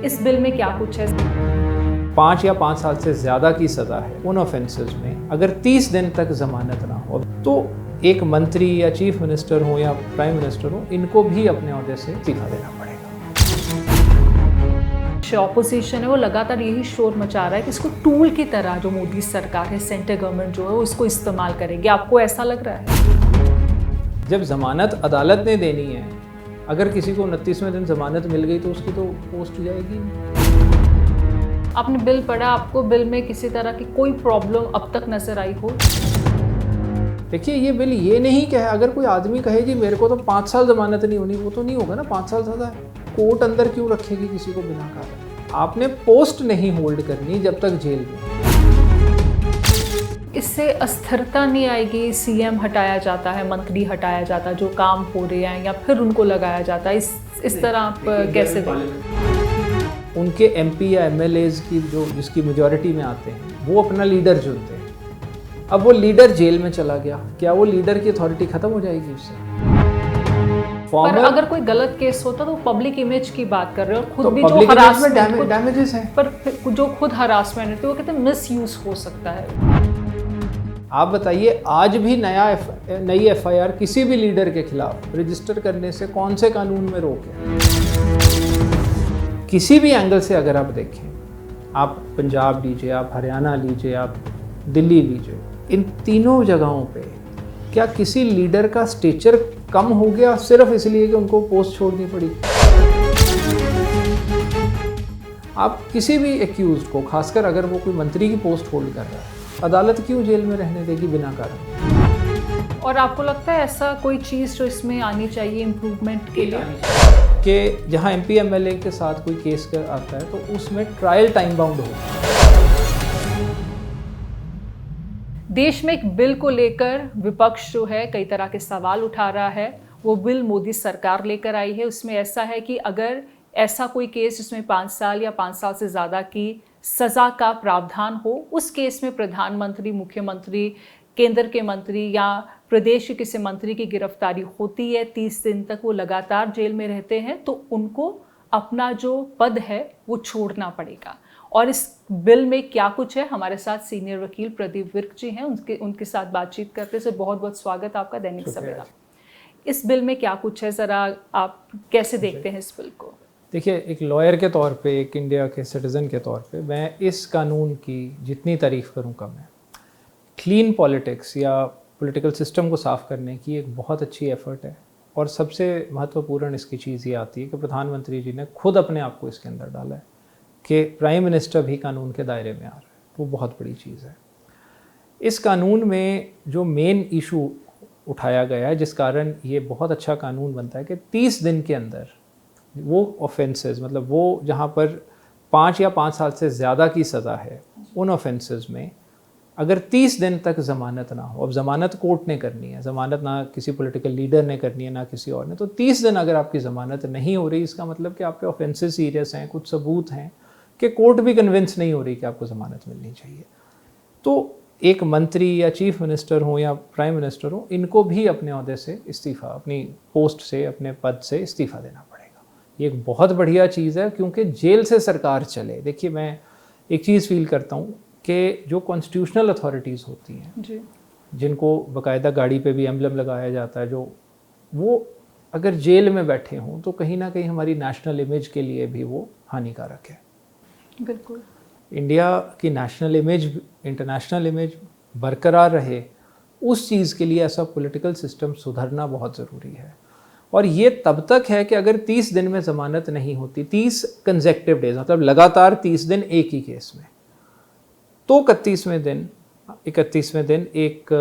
इस बिल में क्या कुछ है? 5 या 5 साल से ज़्यादा की सज़ा है उन ऑफेंसेस में अगर 30 दिन तक ज़मानत ना हो तो एक मंत्री या चीफ मिनिस्टर हो या प्राइम मिनिस्टर हो, इनको भी अपने ओहदे से इस्तीफा देना पड़ेगा। ऑपोजिशन है वो लगातार यही शोर मचा रहा है कि इसको टूल की तरह जो मोदी सरकार है, सेंट्रल गवर्नमेंट जो है, उसको इस्तेमाल करेगी। आपको ऐसा लग रहा है? जब ज़मानत अदालत ने देनी है, अगर किसी को 29वें दिन ज़मानत मिल गई तो उसकी तो पोस्ट जाएगी। आपने बिल पढ़ा, आपको बिल में किसी तरह की कोई प्रॉब्लम अब तक नजर आई हो? देखिए, ये बिल ये नहीं कहे, अगर कोई आदमी कहे जी मेरे को तो 5 साल ज़मानत नहीं होनी, वो तो नहीं होगा ना। 5 साल ज़्यादा है, कोर्ट अंदर क्यों रखेगी किसी को बिना कारण? आपने पोस्ट नहीं होल्ड करनी जब तक जेल में। इससे अस्थिरता नहीं आएगी? सीएम हटाया जाता है, मंत्री हटाया जाता है जो काम हो रहे हैं, या फिर उनको लगाया जाता है, इस तरह आप कैसे देखें? उनके एमपी या एमएलएज की जो जिसकी मेजॉरिटी में आते हैं वो अपना लीडर चुनते हैं। अब वो लीडर जेल में चला गया, क्या वो लीडर की अथॉरिटी खत्म हो जाएगी उससे? पर अगर कोई गलत केस होता तो पब्लिक इमेज की बात कर रहे हो, खुद तो भी जो हरासमेंट डैमेजेस है, पर जो खुद हरासमेंट है तो वो कहते हैं मिसयूज हो सकता है। आप बताइए, आज भी नई एफआईआर किसी भी लीडर के खिलाफ रजिस्टर करने से कौन से कानून में रोक है? किसी भी एंगल से अगर आप देखें, आप पंजाब लीजिए, आप हरियाणा लीजिए, आप दिल्ली लीजिए, इन तीनों जगहों पे क्या किसी लीडर का स्टेचर कम हो गया सिर्फ इसलिए कि उनको पोस्ट छोड़नी पड़ी? आप किसी भी एक्यूज को, खासकर अगर वो कोई मंत्री की पोस्ट होल्ड कर रहा है, अदालत क्यों जेल में रहने देगी बिना कारण? और आपको लगता है ऐसा कोई चीज़ जो इसमें आनी चाहिए इम्प्रूवमेंट के लिए, कि जहां एमपी एमएलए के साथ कोई केस आता है तो उसमें ट्रायल टाइम बाउंड हो? देश में एक बिल को लेकर विपक्ष जो है कई तरह के सवाल उठा रहा है। वो बिल मोदी सरकार लेकर आई है। उसमें ऐसा है कि अगर ऐसा कोई केस जिसमें 5 साल या 5 साल से ज़्यादा की सज़ा का प्रावधान हो, उस केस में प्रधानमंत्री, मुख्यमंत्री, केंद्र के मंत्री या प्रदेश के किसी मंत्री की गिरफ्तारी होती है, 30 दिन तक वो लगातार जेल में रहते हैं, तो उनको अपना जो पद है वो छोड़ना पड़ेगा। और इस बिल में क्या कुछ है, हमारे साथ सीनियर वकील प्रदीप विर्क जी हैं, उनके साथ बातचीत करते हैं। बहुत बहुत स्वागत आपका दैनिक सवेरा। इस बिल में क्या कुछ है, ज़रा आप कैसे देखते हैं इस बिल को? देखिए, एक लॉयर के तौर पे, एक इंडिया के सिटीज़न के तौर पे, मैं इस कानून की जितनी तारीफ़ करूँ कम है। क्लीन पॉलिटिक्स या पॉलिटिकल सिस्टम को साफ़ करने की एक बहुत अच्छी एफर्ट है। और सबसे महत्वपूर्ण इसकी चीज़ ये आती है कि प्रधानमंत्री जी ने खुद अपने आप को इसके अंदर डाला है कि प्राइम मिनिस्टर भी कानून के दायरे में आ रहा है। वो बहुत बड़ी चीज़ है। इस कानून में जो मेन इशू उठाया गया है, जिस कारण ये बहुत अच्छा कानून बनता है, कि 30 दिन के अंदर वो ऑफेंसेस, मतलब वो जहाँ पर 5 या 5 साल से ज़्यादा की सज़ा है, उन ऑफेंसेस में अगर 30 दिन तक ज़मानत ना हो, अब ज़मानत कोर्ट ने करनी है, ज़मानत ना किसी पॉलिटिकल लीडर ने करनी है ना किसी और ने, तो 30 दिन अगर आपकी ज़मानत नहीं हो रही, इसका मतलब कि आपके ऑफेंसेस सीरियस हैं, कुछ सबूत हैं कि कोर्ट भी कन्विंस नहीं हो रही कि आपको ज़मानत मिलनी चाहिए, तो एक मंत्री या चीफ मिनिस्टर हो या प्राइम मिनिस्टर हो, इनको भी अपने ओहदे से इस्तीफ़ा, अपनी पोस्ट से, अपने पद से इस्तीफ़ा देना पड़ेगा। ये एक बहुत बढ़िया चीज़ है, क्योंकि जेल से सरकार चले। देखिए, मैं एक चीज़ फील करता हूँ कि जो कॉन्स्टिट्यूशनल अथॉरिटीज़ होती हैं जी, जिनको बाकायदा गाड़ी पे भी एम्बलम लगाया जाता है, जो वो अगर जेल में बैठे हों तो कहीं ना कहीं हमारी नेशनल इमेज के लिए भी वो हानिकारक है। बिल्कुल। इंडिया की नेशनल इमेज, इंटरनेशनल इमेज बरकरार रहे, उस चीज़ के लिए ऐसा पॉलिटिकल सिस्टम सुधरना बहुत ज़रूरी है। और ये तब तक है कि अगर 30 दिन में ज़मानत नहीं होती, 30 कंसेक्टिव डेज, मतलब लगातार 30 दिन एक ही केस में, तो 31वें दिन एक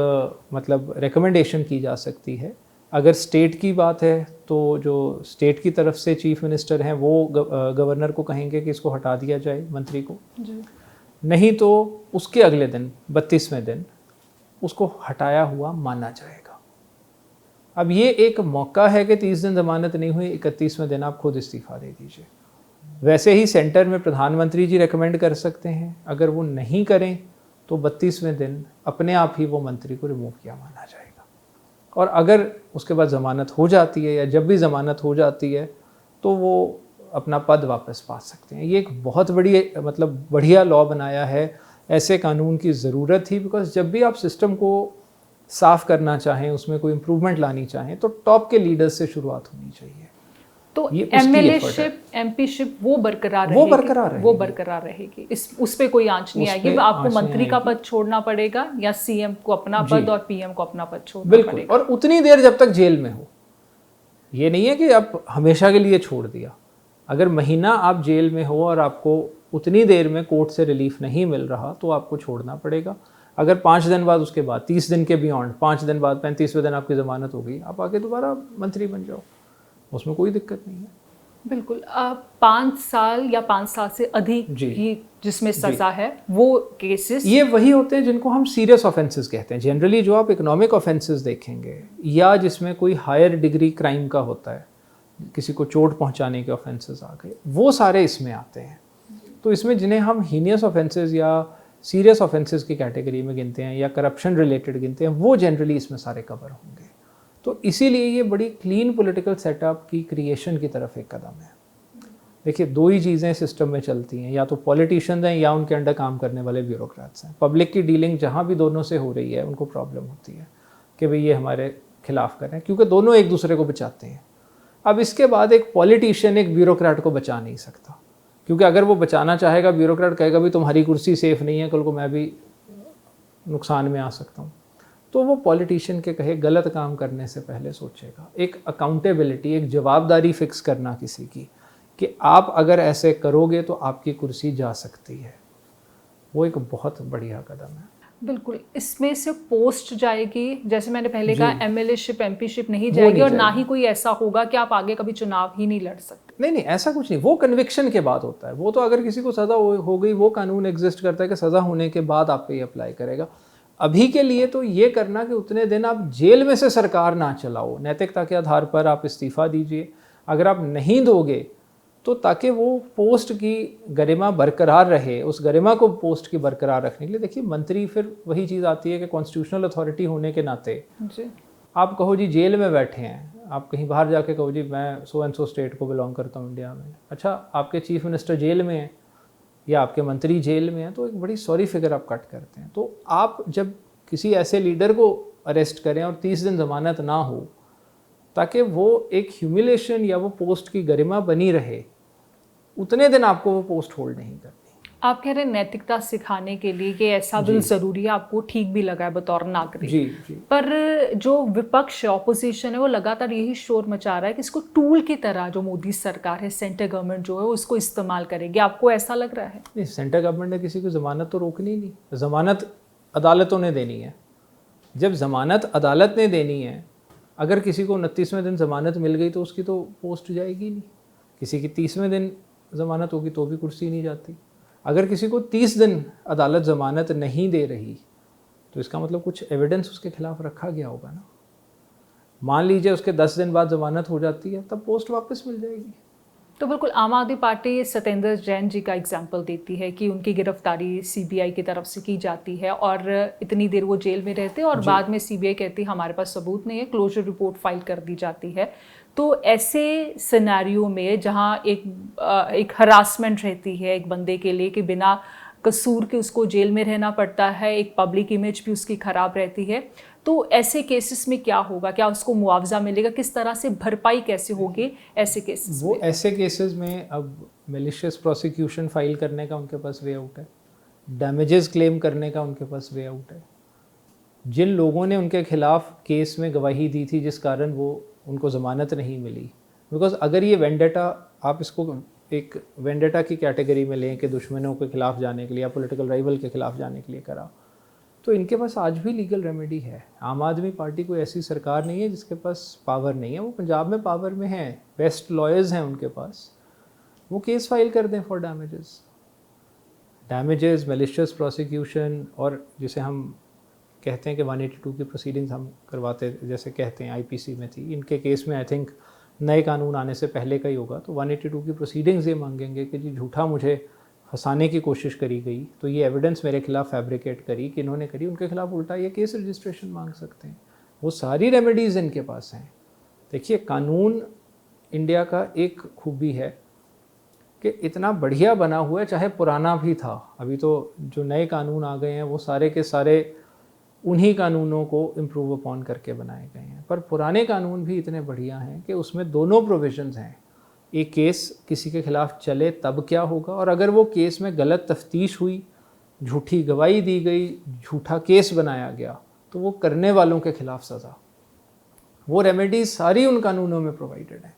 मतलब रिकमेंडेशन की जा सकती है। अगर स्टेट की बात है तो जो स्टेट की तरफ से चीफ मिनिस्टर हैं वो गवर्नर को कहेंगे कि इसको हटा दिया जाए, मंत्री को जी। नहीं तो उसके अगले दिन 32वें दिन उसको हटाया हुआ माना जाएगा। अब ये एक मौका है कि 30 दिन ज़मानत नहीं हुई, 31वें दिन आप खुद इस्तीफ़ा दे दीजिए। वैसे ही सेंटर में प्रधानमंत्री जी रेकमेंड कर सकते हैं, अगर वो नहीं करें तो 32वें दिन अपने आप ही वो मंत्री को रिमूव किया माना जाएगा। और अगर उसके बाद ज़मानत हो जाती है या जब भी ज़मानत हो जाती है तो वो अपना पद वापस पा सकते हैं। ये एक बहुत बड़ी मतलब बढ़िया लॉ बनाया है, ऐसे कानून की ज़रूरत थी, बिकॉज जब भी आप सिस्टम को साफ़ करना चाहें, उसमें कोई इम्प्रूवमेंट लानी चाहें, तो टॉप के लीडर्स से शुरुआत होनी चाहिए। तो ये उसकी effort है। एमएलएशिप एमपीशिप वो बरकरार वो रहेगी, बरकरार रहेगी। वो बरकरार रहेगी, इस उस पे कोई आंच नहीं उस आएगी। पे आपको आँच नहीं मंत्री का आएगी। पद छोड़ना पड़ेगा या सीएम को अपना जी। पद और पीएम को अपना पद छोड़ना बिल्कुल, पड़ेगा। और उतनी देर जब तक जेल में हो। ये नहीं है कि आप हमेशा के लिए छोड़ दिया। अगर महीना आप जेल में हो और आपको उतनी देर में कोर्ट से रिलीफ नहीं मिल रहा, तो आपको छोड़ना पड़ेगा। अगर 5 दिन बाद, उसके बाद 30 दिन के बियॉन्ड 5 दिन बाद 35वें दिन आपकी ज़मानत हो गई, आप आगे दोबारा मंत्री बन जाओ, उसमें कोई दिक्कत नहीं है। बिल्कुल। 5 साल या 5 साल से अधिक जी। की जिसमें सज़ा है, वो केसेस ये वही होते हैं जिनको हम सीरियस ऑफेंसेस कहते हैं। जनरली जो आप इकोनॉमिक ऑफेंसेस देखेंगे, या जिसमें कोई हायर डिग्री क्राइम का होता है, किसी को चोट पहुंचाने के ऑफेंसेस आ गए, वो सारे इसमें आते हैं। तो इसमें जिन्हें हम हीनियस ऑफेंसेस या सीरियस ऑफेंसेस की कैटेगरी में गिनते हैं या करप्शन रिलेटेड गिनते हैं, वो जनरली इसमें सारे कवर होंगे। तो इसीलिए ये बड़ी क्लीन पॉलिटिकल सेटअप की क्रिएशन की तरफ एक कदम है। देखिए, 2 ही चीज़ें सिस्टम में चलती हैं, या तो पॉलिटिशियंस हैं या उनके अंडर काम करने वाले ब्यूरोक्रेट्स हैं। पब्लिक की डीलिंग जहाँ भी दोनों से हो रही है, उनको प्रॉब्लम होती है कि भाई ये हमारे खिलाफ करें, क्योंकि दोनों एक दूसरे को बचाते हैं। अब इसके बाद एक पॉलिटिशियन एक ब्यूरोक्रेट को बचा नहीं सकता, क्योंकि अगर वो बचाना चाहेगा, ब्यूरोक्रेट कहेगा भी तुम्हारी कुर्सी सेफ नहीं है, कल को मैं भी नुकसान में आ सकता हूँ, तो वो पॉलिटिशियन के कहे गलत काम करने से पहले सोचेगा। एक अकाउंटेबिलिटी, एक जवाबदारी फिक्स करना किसी की कि आप अगर ऐसे करोगे तो आपकी कुर्सी जा सकती है, वो एक बहुत बढ़िया कदम है। बिल्कुल। इसमें से पोस्ट जाएगी, जैसे मैंने पहले कहा, एमएलएशिप एमपीशिप नहीं वो जाएगी, नहीं और ना जाएगी। ही कोई ऐसा होगा कि आप आगे कभी चुनाव ही नहीं लड़ सकते। नहीं नहीं, ऐसा कुछ नहीं। वो कन्विक्शन के बाद होता है। वो तो अगर किसी को सज़ा हो गई, वो कानून एग्जिस्ट करता है कि सज़ा होने के बाद आप पे अप्लाई करेगा। अभी के लिए तो ये करना कि उतने दिन आप जेल में से सरकार ना चलाओ, नैतिकता के आधार पर आप इस्तीफ़ा दीजिए। अगर आप नहीं दोगे तो ताकि वो पोस्ट की गरिमा बरकरार रहे, उस गरिमा को पोस्ट की बरकरार रखने के लिए, देखिए मंत्री फिर वही चीज़ आती है कि कॉन्स्टिट्यूशनल अथॉरिटी होने के नाते जी। आप कहो जी जेल में बैठे हैं, आप कहीं बाहर जाके कहो जी मैं सो एंड सो स्टेट को बिलोंग करता हूँ इंडिया में, अच्छा आपके चीफ मिनिस्टर जेल में हैं या आपके मंत्री जेल में हैं, तो एक बड़ी सॉरी फिगर आप कट करते हैं। तो आप जब किसी ऐसे लीडर को अरेस्ट करें और 30 दिन ज़मानत ना हो, ताकि वो एक ह्यूमिलेशन या वो पोस्ट की गरिमा बनी रहे, उतने दिन आपको वो पोस्ट होल्ड नहीं करनी। आप कह रहे हैं नैतिकता सिखाने के लिए कि ऐसा बिल ज़रूरी है, आपको ठीक भी लगा है बतौर नागरिक। जी जी। पर जो विपक्ष है, ऑपोजिशन है, वो लगातार यही शोर मचा रहा है कि इसको टूल की तरह जो मोदी सरकार है, सेंटर गवर्नमेंट जो है, वो इसको इस्तेमाल करेगी। आपको ऐसा लग रहा है? नहीं, सेंटर गवर्नमेंट ने किसी को ज़मानत तो रोकनी नहीं, ज़मानत अदालतों ने देनी है। जब ज़मानत अदालत ने देनी है, अगर किसी को 29वें दिन ज़मानत मिल गई तो उसकी तो पोस्ट जाएगी नहीं। किसी की 30वें दिन ज़मानत होगी तो भी कुर्सी नहीं जाती। अगर किसी को 30 दिन अदालत ज़मानत नहीं दे रही, तो इसका मतलब कुछ एविडेंस उसके खिलाफ रखा गया होगा ना। मान लीजिए उसके 10 दिन बाद ज़मानत हो जाती है, तब पोस्ट वापस मिल जाएगी। तो बिल्कुल आम आदमी पार्टी सत्येंद्र जैन जी का एग्जाम्पल देती है कि उनकी गिरफ्तारी सीबीआई की तरफ से की जाती है और इतनी देर वो जेल में रहते हैं और बाद में सीबीआई कहती है हमारे पास सबूत नहीं है, क्लोजर रिपोर्ट फाइल कर दी जाती है। तो ऐसे सिनेरियो में जहाँ एक हरासमेंट रहती है एक बंदे के लिए कि बिना कसूर के उसको जेल में रहना पड़ता है, एक पब्लिक इमेज भी उसकी ख़राब रहती है, तो ऐसे केसेस में क्या होगा? क्या उसको मुआवजा मिलेगा? किस तरह से भरपाई कैसे होगी ऐसे केसेस वो में? ऐसे केसेस में अब मेलिशियस प्रोसिक्यूशन फाइल करने का उनके पास वे आउट है, डैमेजेस क्लेम करने का उनके पास वे आउट है। जिन लोगों ने उनके खिलाफ केस में गवाही दी थी जिस कारण वो उनको ज़मानत नहीं मिली, बिकॉज अगर ये वेंडेटा, आप इसको एक वेंडेटा की कैटेगरी में लें कि दुश्मनों के खिलाफ जाने के लिए या पॉलिटिकल राइवल के खिलाफ जाने के लिए करा, तो इनके पास आज भी लीगल रेमेडी है। आम आदमी पार्टी कोई ऐसी सरकार नहीं है जिसके पास पावर नहीं है, वो पंजाब में पावर में है, बेस्ट लॉयर्स हैं उनके पास, वो केस फाइल कर दें फॉर डैमेजेस, मेलिशियस प्रोसिक्यूशन, और जिसे हम कहते हैं कि 182 की प्रोसीडिंग्स हम करवाते, जैसे कहते हैं आईपीसी में थी, इनके केस में आई थिंक नए कानून आने से पहले का ही होगा, तो 182 की प्रोसीडिंग्स ये मांगेंगे कि जी झूठा मुझे फंसाने की कोशिश करी गई, तो ये एविडेंस मेरे खिलाफ फैब्रिकेट करी कि इन्होंने करी, उनके खिलाफ उल्टा ये केस रजिस्ट्रेशन मांग सकते हैं। वो सारी रेमेडीज़ इनके पास हैं। देखिए, कानून इंडिया का एक खूबी है कि इतना बढ़िया बना हुआ है, चाहे पुराना भी था, अभी तो जो नए कानून आ गए हैं वो सारे के सारे उन्हीं कानूनों को इम्प्रूव अपॉन करके बनाए गए हैं, पर पुराने कानून भी इतने बढ़िया हैं कि उसमें दोनों प्रोविजंस हैं। एक केस किसी के खिलाफ चले तब क्या होगा, और अगर वो केस में गलत तफ्तीश हुई, झूठी गवाही दी गई, झूठा केस बनाया गया, तो वो करने वालों के खिलाफ सज़ा, वो रेमेडीज सारी उन कानूनों में प्रोवाइडेड है।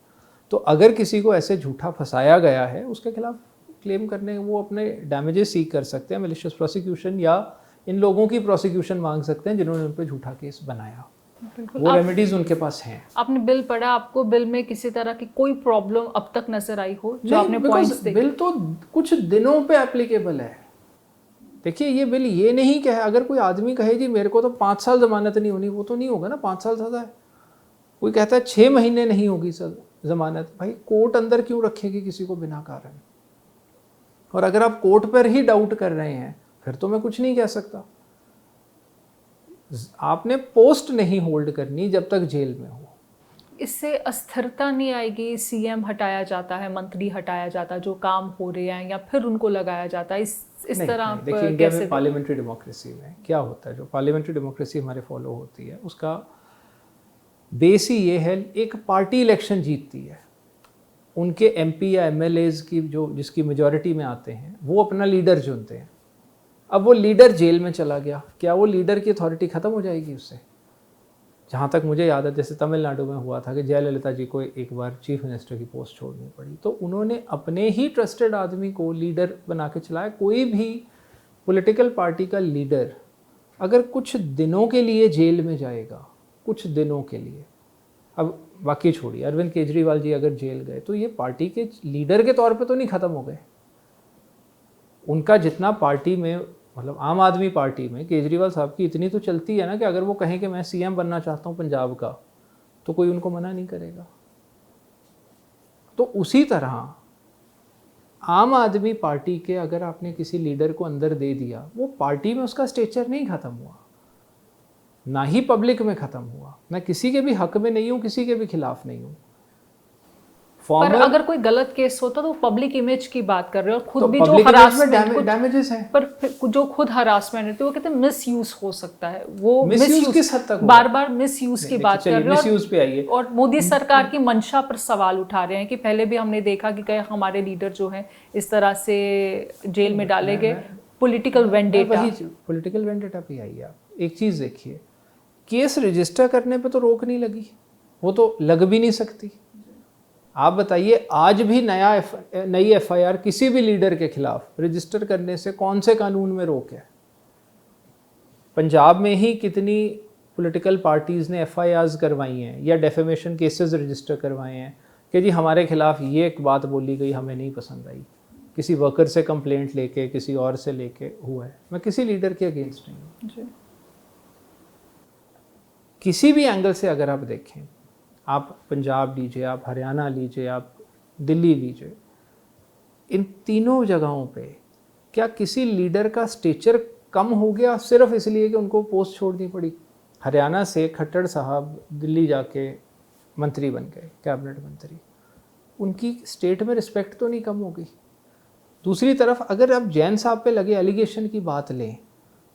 तो अगर किसी को ऐसे झूठा फंसाया गया है, उसके खिलाफ क्लेम करने, वो अपने डैमेजेस सीख कर सकते हैं, मैलिशियस प्रोसिक्यूशन, या इन लोगों की प्रोसिक्यूशन मांग सकते हैं जिन्होंने उन पर झूठा केस बनाया। वो रेमेडीज उनके पास हैं। आपने बिल पढ़ा, आपको बिल में किसी तरह की कोई प्रॉब्लम अब तक नजर आई हो जो आपने पॉइंट्स देखे? बिल तो कुछ दिनों पे एप्लीकेबल है। देखिए ये बिल ये नहीं कहे, अगर कोई आदमी कहे जी मेरे को तो 5 साल जमानत नहीं होनी, वो तो नहीं होगा ना, 5 साल सजा है। कोई कहता है 6 महीने नहीं होगी जमानत, भाई कोर्ट अंदर क्यों रखेगी किसी को बिना कारण? और अगर आप कोर्ट पर ही डाउट कर रहे हैं फिर तो मैं कुछ नहीं कह सकता। आपने पोस्ट नहीं होल्ड करनी जब तक जेल में हो। इससे अस्थिरता नहीं आएगी? सीएम हटाया जाता है, मंत्री हटाया जाता है, जो काम हो रहे हैं, या फिर उनको लगाया जाता है, इस तरह आप देखिए इंडिया में पार्लियामेंट्री डेमोक्रेसी में क्या होता है, जो पार्लियामेंट्री डेमोक्रेसी हमारे फॉलो होती है उसका बेस ही ये है, एक पार्टी इलेक्शन जीतती है, उनके एमपी या एमएलएज की जो जिसकी मेजॉरिटी में आते हैं वो अपना लीडर चुनते हैं। अब वो लीडर जेल में चला गया, क्या वो लीडर की अथॉरिटी खत्म हो जाएगी उससे? जहाँ तक मुझे याद है, जैसे तमिलनाडु में हुआ था कि जयललिता जी को एक बार चीफ मिनिस्टर की पोस्ट छोड़नी पड़ी, तो उन्होंने अपने ही ट्रस्टेड आदमी को लीडर बना के चलाया। कोई भी पॉलिटिकल पार्टी का लीडर अगर कुछ दिनों के लिए जेल में जाएगा, कुछ दिनों के लिए, अब बाकी छोड़िए, अरविंद केजरीवाल जी अगर जेल गए तो ये पार्टी के लीडर के तौर पे तो नहीं ख़त्म हो गए। उनका जितना पार्टी में, मतलब आम आदमी पार्टी में केजरीवाल साहब की इतनी तो चलती है ना कि अगर वो कहें कि मैं सीएम बनना चाहता हूँ पंजाब का, तो कोई उनको मना नहीं करेगा। तो उसी तरह आम आदमी पार्टी के अगर आपने किसी लीडर को अंदर दे दिया, वो पार्टी में उसका स्टेचर नहीं ख़त्म हुआ, ना ही पब्लिक में ख़त्म हुआ। मैं किसी के भी हक में नहीं हूँ, किसी के भी खिलाफ नहीं हूँ। पर अगर कोई गलत केस होता तो पब्लिक इमेज की बात कर रहे हो, और खुद तो भी जो हरासमेंट डैमेजेस हैं, पर जो खुद हरासमेंट है तो वो कहते हैं मिस यूज हो सकता है। वो मिसयूज किस हद तक? बार बार मिस यूज की बात कर रहे मिसयूज पे आइए। और मोदी सरकार की मंशा पर सवाल उठा रहे हैं कि पहले भी हमने देखा कि कई हमारे लीडर जो हैं इस तरह से जेल में डाले गए। पॉलिटिकल वेंडेटा पे आइए आप। एक चीज़ देखिए, केस रजिस्टर करने पे तो रोक नहीं लगी, वो तो लग भी नहीं सकती। आप बताइए, आज भी नई एफआईआर किसी भी लीडर के खिलाफ रजिस्टर करने से कौन से कानून में रोक है? पंजाब में ही कितनी पॉलिटिकल पार्टीज़ ने एफआईआर्स करवाई हैं या डेफेमेशन केसेस रजिस्टर करवाए हैं कि जी हमारे खिलाफ ये एक बात बोली गई, हमें नहीं पसंद आई, किसी वर्कर से कंप्लेंट लेके, किसी और से लेके हुआ है। मैं किसी लीडर के अगेंस्ट नहीं हूँ। किसी भी एंगल से अगर आप देखें, आप पंजाब लीजिए, आप हरियाणा लीजिए, आप दिल्ली लीजिए, इन तीनों जगहों पे क्या किसी लीडर का स्टेचर कम हो गया सिर्फ इसलिए कि उनको पोस्ट छोड़नी पड़ी? हरियाणा से खट्टर साहब दिल्ली जाके मंत्री बन गए, कैबिनेट मंत्री, उनकी स्टेट में रिस्पेक्ट तो नहीं कम हो गई? दूसरी तरफ अगर आप जैन साहब पे लगे एलिगेशन की बात लें,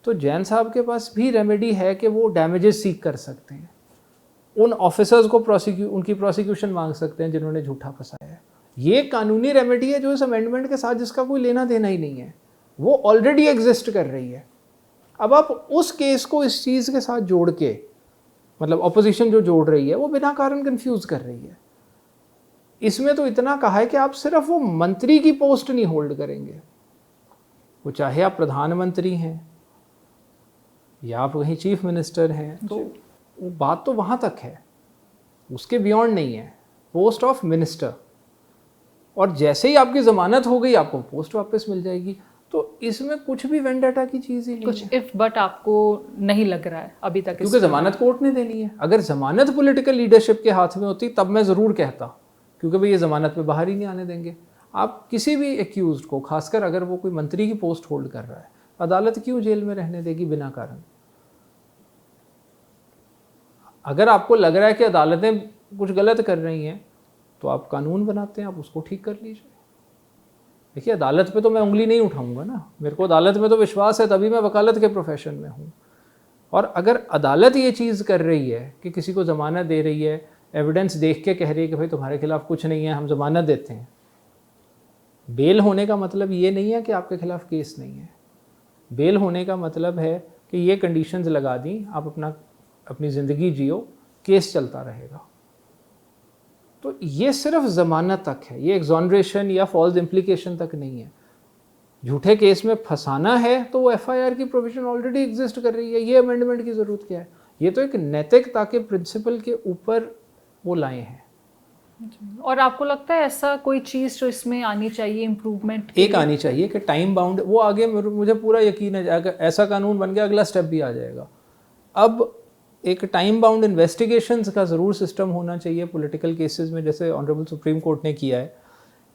तो जैन साहब के पास भी रेमेडी है कि वो डैमेजेस सीख कर सकते हैं, उन ऑफिसर्स को उनकी प्रोसिक्यूशन मांग सकते हैं जिन्होंने झूठा फंसाया है। ये कानूनी रेमेडी है जो इस अमेंडमेंट के साथ जिसका कोई लेना देना ही नहीं है, वो ऑलरेडी एग्जिस्ट कर रही है। अब आप उस केस को इस चीज़ के साथ जोड़ के, मतलब ऑपोजिशन जो जोड़ रही है वो बिना कारण कंफ्यूज कर रही है। इसमें तो इतना कहा है कि आप सिर्फ वो मंत्री की पोस्ट नहीं होल्ड करेंगे, वो चाहे आप प्रधानमंत्री हैं या आप कहीं चीफ मिनिस्टर हैं, तो वो बात तो वहाँ तक है, उसके बियॉन्ड नहीं है। पोस्ट ऑफ मिनिस्टर, और जैसे ही आपकी ज़मानत हो गई आपको पोस्ट वापस मिल जाएगी। तो इसमें कुछ भी वेंडेटा की चीज़ ही नहीं कुछ है। इफ बट आपको नहीं लग रहा है अभी तक, क्योंकि ज़मानत कोर्ट ने देनी है। अगर ज़मानत पॉलिटिकल लीडरशिप के हाथ में होती तब मैं ज़रूर कहता, क्योंकि भाई ये ज़मानत पे बाहर ही नहीं आने देंगे। आप किसी भी एक्यूज्ड को, खासकर अगर वो कोई मंत्री की पोस्ट होल्ड कर रहा है, अदालत क्यों जेल में रहने देगी बिना कारण? अगर आपको लग रहा है कि अदालतें कुछ गलत कर रही हैं तो आप कानून बनाते हैं, आप उसको ठीक कर लीजिए। देखिए अदालत पे तो मैं उंगली नहीं उठाऊंगा ना, मेरे को अदालत में तो विश्वास है, तभी मैं वकालत के प्रोफेशन में हूँ। और अगर अदालत ये चीज़ कर रही है कि किसी को ज़मानत दे रही है, एविडेंस देख के कह रही है कि भाई तुम्हारे खिलाफ कुछ नहीं है, हम ज़मानत देते हैं, बेल होने का मतलब ये नहीं है कि आपके खिलाफ केस नहीं है। बेल होने का मतलब है कि ये कंडीशंस लगा दी, आप अपनी ज़िंदगी जियो, केस चलता रहेगा। तो ये सिर्फ ज़मानत तक है, ये एक्सॉनरेशन या फॉल्स इम्प्लीकेशन तक नहीं है। झूठे केस में फंसाना है तो वो एफआईआर की प्रोविजन ऑलरेडी एग्जिस्ट कर रही है, ये अमेंडमेंट की ज़रूरत क्या है। ये तो एक नैतिकता के प्रिंसिपल के ऊपर वो लाए हैं। और आपको लगता है ऐसा कोई चीज़ जो इसमें आनी चाहिए इम्प्रूवमेंट? एक आनी चाहिए कि टाइम बाउंड, वो आगे मुझे पूरा यकीन है अगर ऐसा कानून बन गया अगला स्टेप भी आ जाएगा। अब एक टाइम बाउंड इन्वेस्टिगेशंस का ज़रूर सिस्टम होना चाहिए पॉलिटिकल केसेस में, जैसे ऑनरेबल सुप्रीम कोर्ट ने किया है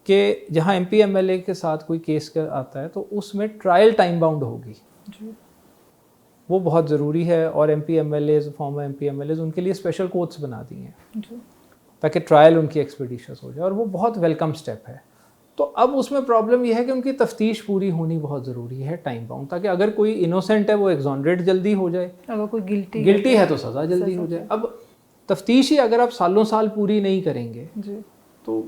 कि जहाँ एमपी एमएलए के साथ कोई केस आता है तो उसमें ट्रायल टाइम बाउंड होगी, वो बहुत ज़रूरी है। और MP MLAs, farmer MP MLAs, उनके लिए स्पेशल कोर्ट्स बना दिए हैं ताकि ट्रायल उनकी एक्सपीडिशियस हो जाए, और वो बहुत वेलकम स्टेप है। तो अब उसमें प्रॉब्लम यह है कि उनकी तफ्तीश पूरी होनी बहुत ज़रूरी है टाइम बाउंड, ताकि अगर कोई इनोसेंट है वो एक्सॉनरेट जल्दी हो जाए, अगर कोई गिल्टी है तो सज़ा जल्दी हो जाए। अब तफ्तीश ही अगर आप सालों साल पूरी नहीं करेंगे तो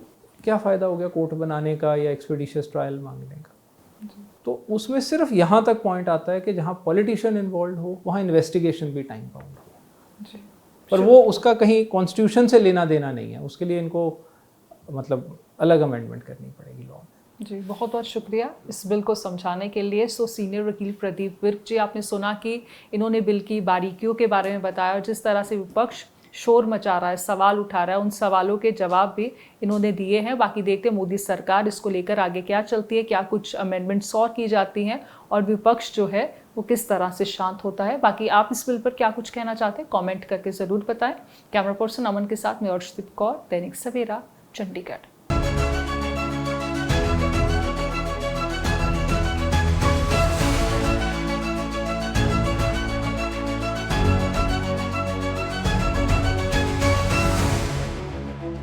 क्या फ़ायदा हो गया कोर्ट बनाने का या एक्सपीडिशियस ट्रायल मांगने का। तो उसमें सिर्फ यहाँ तक पॉइंट आता है कि जहाँ पॉलिटिशियन इन्वॉल्व हो वहाँ इन्वेस्टिगेशन भी टाइम बाउंड हो, पर वो उसका कहीं कॉन्स्टिट्यूशन से लेना देना नहीं है, उसके लिए इनको मतलब अलग अमेंडमेंट करनी पड़ेगी लॉ में। जी, बहुत बहुत शुक्रिया इस बिल को समझाने के लिए। सीनियर वकील प्रदीप विर्क जी, आपने सुना कि इन्होंने बिल की बारीकियों के बारे में बताया, और जिस तरह से विपक्ष शोर मचा रहा है, सवाल उठा रहा है, उन सवालों के जवाब भी इन्होंने दिए हैं। बाकी देखते हैं मोदी सरकार इसको लेकर आगे क्या चलती है, क्या कुछ अमेंडमेंट्स और की जाती हैं, और विपक्ष जो है वो किस तरह से शांत होता है। बाकी आप इस बिल पर क्या कुछ कहना चाहते हैं कमेंट करके ज़रूर बताएं। कैमरा पर्सन अमन के साथ मैं अर्शदीप कौर, दैनिक सवेरा, चंडीगढ़।